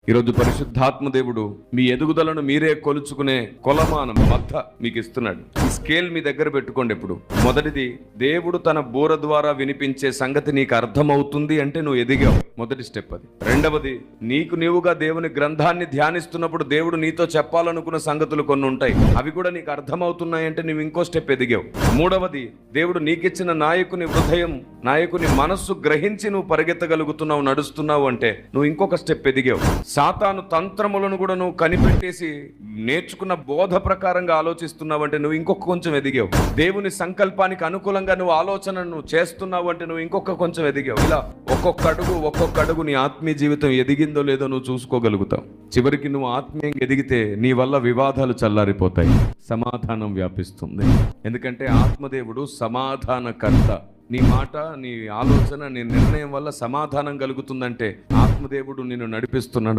ఈరోజు పరిశుద్ధాత్మ దేవుడు మీ ఎదుగుదలను మీరే కొలుచుకునే కొలమానం బద్ద మీకు ఇస్తున్నాడు. ఈ స్కేల్ మీ దగ్గర పెట్టుకోండి. ఎప్పుడు మొదటిది, దేవుడు తన బూర ద్వారా వినిపించే సంగతి నీకు అర్థమవుతుంది అంటే నువ్వు ఎదిగావు. మొదటి స్టెప్ అది. రెండవది, నీవుగా దేవుని గ్రంథాన్ని ధ్యానిస్తున్నప్పుడు దేవుడు నీతో చెప్పాలనుకున్న సంగతులు కొన్ని ఉంటాయి, అవి కూడా నీకు అర్థమవుతున్నాయి అంటే నువ్వు ఇంకో స్టెప్ ఎదిగావు. మూడవది, దేవుడు నీకిచ్చిన నాయకుని హృదయం, నాయకుని మనస్సు గ్రహించి నువ్వు పరిగెత్తగలుగుతున్నావు, నడుస్తున్నావు అంటే నువ్వు ఇంకొక స్టెప్ ఎదిగావు. సాతాను తంత్రములను కూడా నువ్వు కనిపెట్టేసి నేర్చుకున్న బోధ ప్రకారంగా ఆలోచిస్తున్నావు అంటే నువ్వు ఇంకొక కొంచెం ఎదిగావు. దేవుని సంకల్పానికి అనుకూలంగా నువ్వు ఆలోచనను చేస్తున్నావు అంటే నువ్వు ఇంకొక కొంచెం ఎదిగావు. ఇలా ఒక్కొక్క అడుగు నీ ఆత్మీయ జీవితం ఎదిగిందో లేదో నువ్వు చూసుకోగలుగుతావు. చివరికి నువ్వు ఆత్మీయంగా ఎదిగితే నీ వల్ల వివాదాలు చల్లారిపోతాయి, సమాధానం వ్యాపిస్తుంది. ఎందుకంటే ఆత్మదేవుడు సమాధానకర్త. నీ మాట, నీ ఆలోచన, నీ నిర్ణయం వల్ల సమాధానం కలుగుతుందంటే ఆత్మదేవుడు నిన్ను నడిపిస్తున్నాడు.